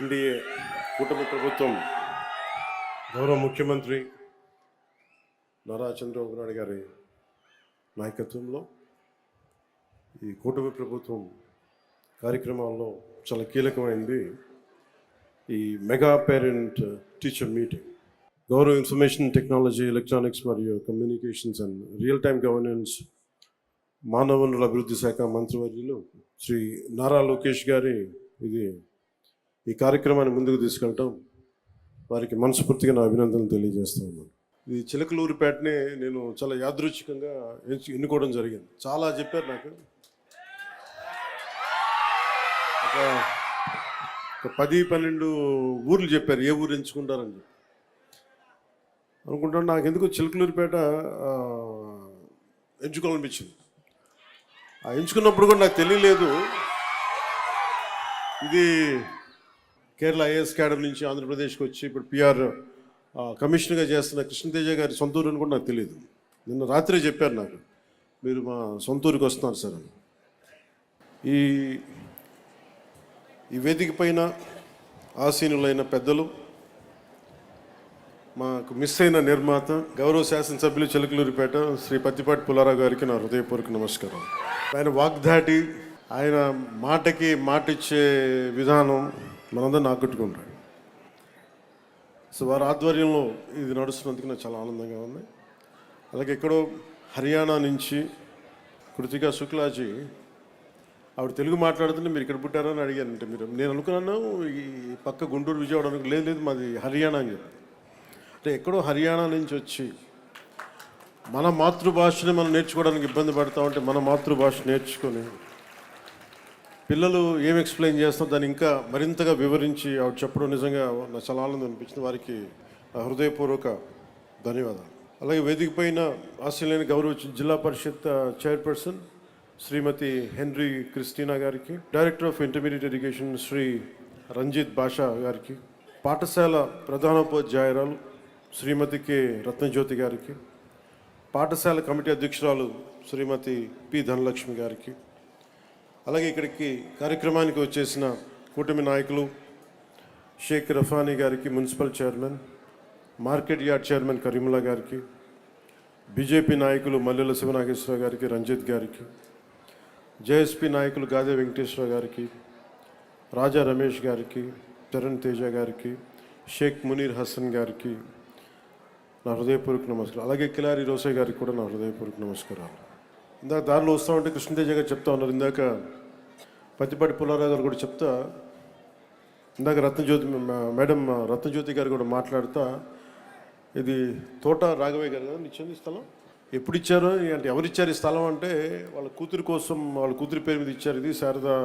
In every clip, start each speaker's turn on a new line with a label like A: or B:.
A: NDA కూటమి ప్రభుత్వం గౌరవ ముఖ్యమంత్రి నారా చంద్రబాబు నాయుడు గారి నాయకత్వంలో ఈ కూటమి ప్రభుత్వం కార్యక్రమాల్లో చాలా కీలకమైంది ఈ మెగా పేరెంట్ టీచర్ మీటింగ్. గౌరవ ఇన్ఫర్మేషన్ టెక్నాలజీ, ఎలక్ట్రానిక్స్ మరియు communications and real time governance మానవ వనరుల అభివృద్ధి శాఖ మంత్రివర్యులు శ్రీ నారా లోకేష్ గారి ఈ కార్యక్రమాన్ని ముందుకు తీసుకెళ్ళటం వారికి మనస్ఫూర్తిగా నా అభినందనలు తెలియజేస్తూ ఉన్నాను. ఇది చిలకలూరిపేటనే నేను చాలా యాదృచ్ఛికంగా ఎన్నుకోవడం జరిగింది. చాలా చెప్పారు నాకు, ఒక 10-12 ఊర్లు చెప్పారు ఏ ఊరు ఎంచుకుంటారని చెప్పి అనుకుంటాను. నాకు ఎందుకు చిలకలూరిపేట ఎంచుకోవాలనిపించింది. ఆ ఎంచుకున్నప్పుడు కూడా నాకు తెలియలేదు ఇది కేరళ ఐఏఎస్ అకాడమీ నుంచి ఆంధ్రప్రదేశ్కి వచ్చి ఇప్పుడు పిఆర్ కమిషనర్గా చేస్తున్న కృష్ణతేజ గారి సొంత ఊరు అని కూడా నాకు తెలియదు. నిన్న రాత్రే చెప్పారు నాకు, మీరు మా సొంత ఊరికి వస్తున్నారు సార్ అని. ఈ వేదిక పైన ఆసీనులైన పెద్దలు, మాకు మిస్ అయిన నిర్మాత గౌరవ శాసనసభ్యులు చిలకలూరిపేట శ్రీ పత్తిపాటి పుల్లారావు గారికి నా హృదయపూర్వక నమస్కారం. ఆయన వాగ్దాటి, ఆయన మాటకి మాట ఇచ్చే విధానం మనందరం ఆకట్టుకుంటాడు. సో వారి ఆధ్వర్యంలో ఇది నడుస్తున్నందుకు నాకు చాలా ఆనందంగా ఉంది. అలాగే ఎక్కడో హర్యానా నుంచి కృతికా శుక్లాజీ, ఆవిడ తెలుగు మాట్లాడుతుంటే మీరు ఇక్కడ పుట్టారని అడిగారు. అంటే నేను అనుకున్నాను ఈ పక్క గుంటూరు విజయవాడ అనుకు, లేదు మాది హర్యానా అని చెప్పి. అంటే ఎక్కడో హర్యానా నుంచి వచ్చి మన మాతృభాషని మనం నేర్చుకోవడానికి ఇబ్బంది పడతా ఉంటే మన మాతృభాష నేర్చుకొని పిల్లలు ఏం ఎక్స్ప్లెయిన్ చేస్తారో దాన్ని ఇంకా మరింతగా వివరించి ఆవిడ చెప్పడం నిజంగా నాకు చాలా ఆనందం అనిపించింది. వారికి హృదయపూర్వక ధన్యవాదాలు. అలాగే వేదిక పైన ఆస్ట్రేలియన్ గౌరవ zilla parishad chairperson Srimathi Henry Christina గారికి, director of intermediate education Sri Ranjith Basha గారికి, పాఠశాల ప్రధానోపాధ్యాయురాలు శ్రీమతి కె రత్నజ్యోతి గారికి, పాఠశాల కమిటీ అధ్యక్షురాలు శ్రీమతి పి ధనలక్ష్మి గారికి, అలాగే ఇక్కడికి కార్యక్రమానికి వచ్చేసిన కూటమి నాయకులు షేక్ రఫానీ గారికి, municipal chairman, market yard chairman Karimullah గారికి, బీజేపీ నాయకులు మల్లెల శివనాగేశ్వరరావు గారికి, రంజిత్ గారికి, జేఎస్పీ నాయకులు గాదే వెంకటేశ్వరరావు గారికి, రాజా రమేష్ గారికి, చరణ్ తేజ గారికి, షేక్ మునీర్ హసన్ గారికి నా హృదయపూర్వక నమస్కారం. అలాగే కిలారి రోసే గారికి కూడా నా హృదయపూర్వక నమస్కారాలు. ఇందాక దారిలో వస్తూ ఉంటే కృష్ణతేజ గారు చెప్తా ఉన్నారు, ఇందాక పత్తిపాటి పుల్లారావు గారు కూడా చెప్తా, ఇందాక మేడం రత్నజ్యోతి గారు కూడా మాట్లాడుతా, ఇది తోట రాఘవయ్య గారు కదా ఇచ్చింది స్థలం, ఎప్పుడు ఇచ్చారు అంటే ఎవరిచ్చారు ఈ స్థలం అంటే వాళ్ళ కూతురి కోసం, వాళ్ళ కూతురి పేరు మీద ఇచ్చారు. ఇది శారదా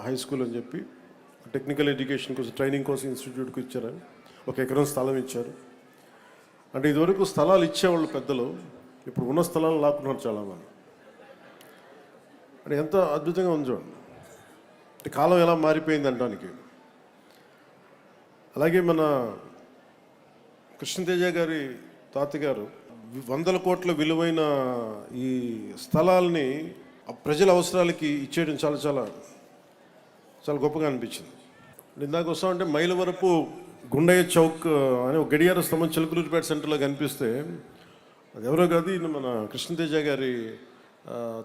A: హై స్కూల్ అని చెప్పి టెక్నికల్ ఎడ్యుకేషన్ కోసం ట్రైనింగ్ కోసం ఇన్స్టిట్యూట్కి ఇచ్చారని 1 ఎకరం స్థలం ఇచ్చారు. అంటే ఇదివరకు స్థలాలు ఇచ్చేవాళ్ళు పెద్దలు, ఇప్పుడు ఉన్న స్థలాలు లాక్కున్నారు చాలామంది. అంటే ఎంత అద్భుతంగా ఉంది చూడండి, అంటే కాలం ఎలా మారిపోయింది అనడానికి. అలాగే మన కృష్ణతేజ గారి తాతగారు 100 కోట్ల విలువైన ఈ స్థలాల్ని ప్రజల అవసరాలకి ఇచ్చేయడం చాలా చాలా చాలా గొప్పగా అనిపించింది. ఇందాక వస్తామంటే మైలవరపు గుండయ్య చౌక్ అనే ఒక గడియార స్తంభం చిలకలూరిపేట సెంటర్లో కనిపిస్తే అది ఎవరో కాదు, మన కృష్ణతేజ గారి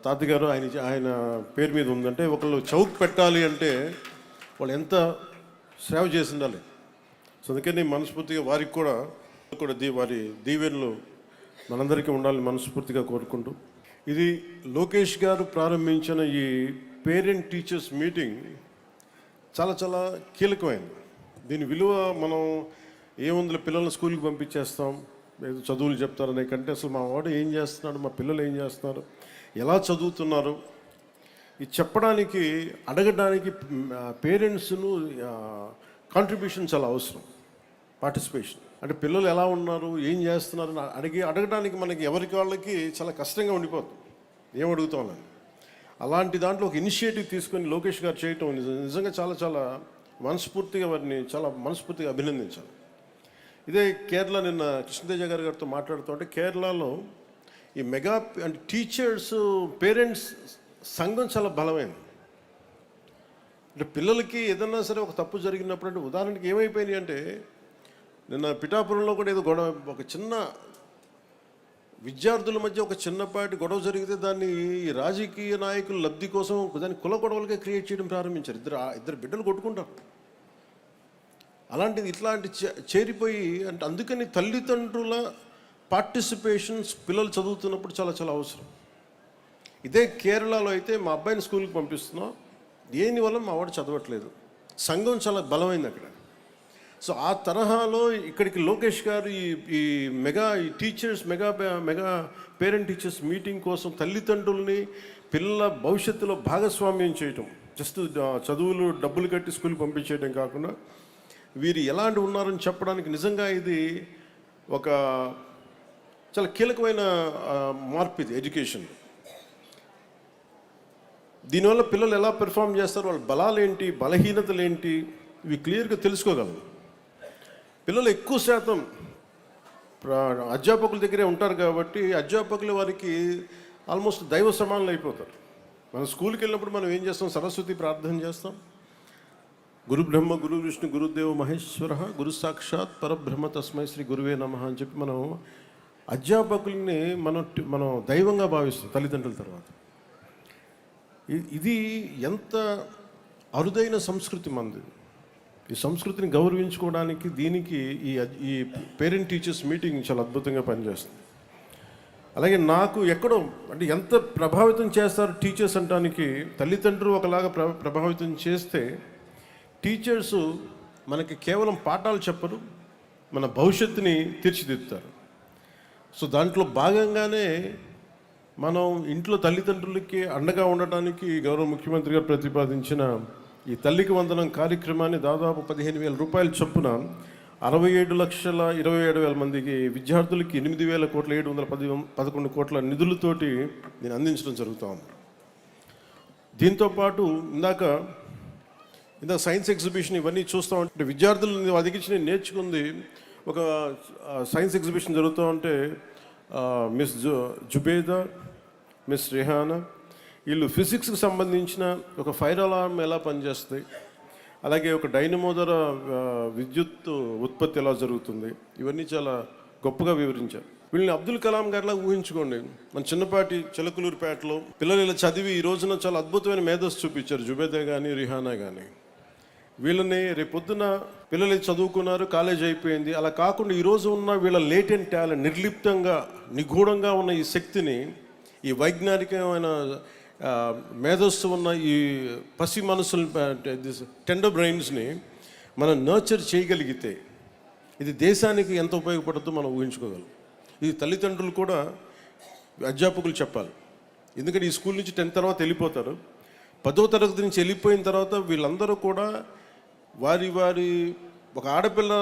A: తాతగారు ఆయన పేరు మీద ఉందంటే ఒకళ్ళు చౌక్ పెట్టాలి అంటే వాళ్ళు ఎంత సేవ చేసి ఉండాలి. సో అందుకని మనస్ఫూర్తిగా వారికి కూడా వారి దీవెనలు మనందరికీ ఉండాలని మనస్ఫూర్తిగా కోరుకుంటూ, ఇది లోకేష్ గారు ప్రారంభించిన ఈ పేరెంట్ టీచర్స్ మీటింగ్ చాలా చాలా కీలకమైంది. దీని విలువ మనం ఏముంది, పిల్లల్ని స్కూల్కి పంపించేస్తాం, ఏదో చదువులు చెప్తారనే కంటే అసలు మా వాడు ఏం చేస్తున్నాడు, మా పిల్లలు ఏం చేస్తున్నారు, ఎలా చదువుతున్నారు, ఇది చెప్పడానికి అడగడానికి పేరెంట్స్ను కాంట్రిబ్యూషన్ చాలా అవసరం. పార్టిసిపేషన్ అంటే పిల్లలు ఎలా ఉన్నారు, ఏం చేస్తున్నారు అడగడానికి మనకి ఎవరికి వాళ్ళకి చాలా కష్టంగా ఉండిపోతుంది, ఏం అడుగుతామని. అలాంటి దాంట్లో ఒక ఇనిషియేటివ్ తీసుకొని లోకేష్ గారు చేయటం నిజంగా చాలా చాలా మనస్ఫూర్తిగా వారిని చాలా మనస్ఫూర్తిగా అభినందించాలి. ఇదే కేరళ, నిన్న కృష్ణతేజ గారితో మాట్లాడుతూ ఉంటే కేరళలో ఈ మెగా అంటే టీచర్స్ పేరెంట్స్ సంఘం చాలా బలమైంది. అంటే పిల్లలకి ఏదన్నా సరే ఒక తప్పు జరిగినప్పుడు అంటే ఉదాహరణకి ఏమైపోయినాయి అంటే నిన్న పిఠాపురంలో కూడా ఏదో గొడవ, ఒక చిన్న విద్యార్థుల మధ్య ఒక చిన్నపాటి గొడవ జరిగితే దాన్ని ఈ రాజకీయ నాయకుల లబ్ధి కోసం దాన్ని కుల గొడవలుగా క్రియేట్ చేయడం ప్రారంభించారు. ఇద్దరు బిడ్డలు కొట్టుకుంటారు. అలాంటిది ఇట్లాంటి చేరిపోయి అంటే అందుకని తల్లిదండ్రుల పార్టిసిపేషన్స్ పిల్లలు చదువుతున్నప్పుడు చాలా చాలా అవసరం. ఇదే కేరళలో అయితే మా అబ్బాయిని స్కూల్కి పంపిస్తున్నాం, దేనివల్ల మా వాడు చదవట్లేదు, సంఘం చాలా బలమైంది అక్కడ. సో ఆ తరహాలో ఇక్కడికి లోకేష్ గారు ఈ teachers mega parent teachers meeting కోసం తల్లిదండ్రుల్ని పిల్లల భవిష్యత్తులో భాగస్వామ్యం చేయటం, జస్ట్ చదువులు డబ్బులు కట్టి స్కూల్కి పంపించేయడం కాకుండా వీరు ఎలాంటి ఉన్నారని చెప్పడానికి నిజంగా ఇది ఒక చాలా కీలకమైన మార్పు. ఇది ఎడ్యుకేషన్. దీనివల్ల పిల్లలు ఎలా పెర్ఫామ్ చేస్తారు, వాళ్ళ బలాలు ఏంటి, బలహీనతలు ఏంటి, ఇవి క్లియర్గా తెలుసుకోగలరు. పిల్లలు ఎక్కువ శాతం అధ్యాపకుల దగ్గరే ఉంటారు కాబట్టి అధ్యాపకులు వారికి ఆల్మోస్ట్ దైవ సమానులు అయిపోతారు. మనం స్కూల్కి వెళ్ళినప్పుడు మనం ఏం చేస్తాం, సరస్వతి ప్రార్థన చేస్తాం, గురు బ్రహ్మ గురు విష్ణు గురుదేవ మహేశ్వర గురు సాక్షాత్ పరబ్రహ్మ తస్మై శ్రీ గురువే నమః అని చెప్పి మనం అధ్యాపకుల్ని మనం దైవంగా భావిస్తాం తల్లిదండ్రుల తర్వాత. ఇది ఎంత అరుదైన సంస్కృతి మనది. ఈ సంస్కృతిని గౌరవించుకోవడానికి దీనికి ఈ పేరెంట్ టీచర్స్ మీటింగ్ చాలా అద్భుతంగా పనిచేస్తుంది. అలాగే నాకు ఎక్కడో అంటే ఎంత ప్రభావితం చేస్తారు టీచర్స్ అంటానికి, తల్లిదండ్రులు ఒకలాగా ప్రభావితం చేస్తే టీచర్స్ మనకి కేవలం పాఠాలు చెప్పరు, మన భవిష్యత్తుని తీర్చిదిద్దుతారు. సో దాంట్లో భాగంగానే మనం ఇంట్లో తల్లిదండ్రులకి అండగా ఉండటానికి గౌరవ ముఖ్యమంత్రి గారు ప్రతిపాదించిన ఈ తల్లికి వందనం కార్యక్రమాన్ని దాదాపు 15,000 రూపాయల చొప్పున 67,27,000 మందికి విద్యార్థులకి 8,711 కోట్ల నిధులతోటి నేను అందించడం జరుగుతూ ఉంది. దీంతోపాటు ఇందాక సైన్స్ ఎగ్జిబిషన్ ఇవన్నీ చూస్తూ ఉంటే విద్యార్థులు అదిగించి నేను నేర్చుకుంది. ఒక సైన్స్ ఎగ్జిబిషన్ జరుగుతూ ఉంటే మిస్ జుబేదా, మిస్ రిహానా వీళ్ళు ఫిజిక్స్కి సంబంధించిన ఒక ఫైర్ అలారం ఎలా పనిచేస్తుంది, అలాగే ఒక డైనమో ద్వారా విద్యుత్ ఉత్పత్తి ఎలా జరుగుతుంది, ఇవన్నీ చాలా గొప్పగా వివరించారు. వీళ్ళని అబ్దుల్ కలాం గారిలా ఊహించుకోండి. మన చిన్నపాటి చిలకలూరుపేటలో పిల్లలు ఇలా చదివి ఈ రోజున చాలా అద్భుతమైన మేధస్సు చూపించారు. జుబేదా కానీ రిహానా కానీ వీళ్ళని రేపొద్దున పిల్లలు చదువుకున్నారు, కాలేజ్ అయిపోయింది. అలా కాకుండా ఈరోజు ఉన్న వీళ్ళ లేటెంట్ టాలెంట్, నిర్లిప్తంగా నిగూఢంగా ఉన్న ఈ శక్తిని, ఈ వైజ్ఞానికమైన మేధస్సు ఉన్న ఈ పసి మనసులు టెండర్ బ్రెయిన్స్ని మనం నర్చర్ చేయగలిగితే ఇది దేశానికి ఎంత ఉపయోగపడుతుందో మనం ఊహించుకోగలం. ఇది తల్లిదండ్రులు కూడా అధ్యాపకులు చెప్పాలి. ఎందుకంటే ఈ స్కూల్ నుంచి 10th తర్వాత వెళ్ళిపోతారు. 10వ తరగతి నుంచి వెళ్ళిపోయిన తర్వాత వీళ్ళందరూ కూడా వారి ఒక ఆడపిల్ల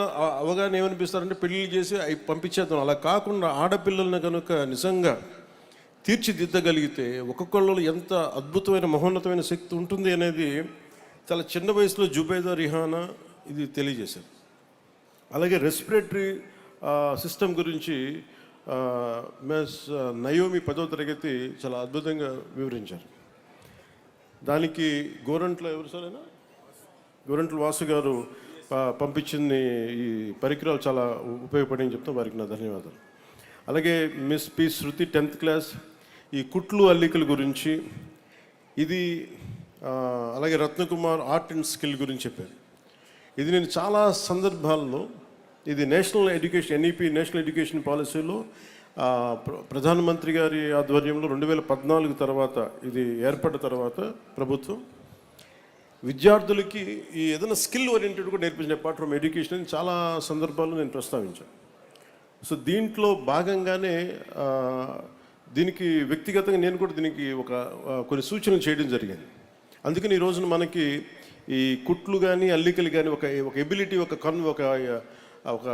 A: అవగాహన ఏమనిపిస్తారంటే పెళ్ళిళ్ళు చేసి అవి పంపించేద్దాం. అలా కాకుండా ఆడపిల్లల్ని కనుక నిజంగా తీర్చిదిద్దగలిగితే ఒక్కొక్కళ్ళు ఎంత అద్భుతమైన మహోన్నతమైన శక్తి ఉంటుంది అనేది చాలా చిన్న వయసులో జుబేదా, రిహానా ఇది తెలియజేశారు. అలాగే రెస్పిరేటరీ సిస్టమ్ గురించి మిస్ నయోమి 10వ తరగతి చాలా అద్భుతంగా వివరించారు. దానికి గోరంట్ల వాసు గారు పంపించింది ఈ పరికరాలు చాలా ఉపయోగపడి చెప్తాం, వారికి నా ధన్యవాదాలు. అలాగే మిస్ పి శృతి 10th క్లాస్ ఈ కుట్లు అల్లికల గురించి ఇది, అలాగే రత్నకుమార్ ఆర్ట్ అండ్ స్కిల్ గురించి చెప్పారు. ఇది నేను చాలా సందర్భాల్లో ఇది national education NEP national education పాలసీలో ప్రధానమంత్రి గారి ఆధ్వర్యంలో 2014 తర్వాత ఇది ఏర్పడిన తర్వాత ప్రభుత్వం విద్యార్థులకి ఈ ఏదైనా స్కిల్ ఓరియంటెడ్ కూడా నేర్పించిన అపార్ట్ ఫ్రమ్ ఎడ్యుకేషన్ చాలా సందర్భాల్లో నేను ప్రస్తావించాను. సో దీంట్లో భాగంగానే దీనికి వ్యక్తిగతంగా నేను కూడా దీనికి కొన్ని సూచనలు చేయడం జరిగింది. అందుకని ఈ రోజున మనకి ఈ కుట్లు కానీ అల్లికలు కానీ ఒక ఎబిలిటీ, ఒక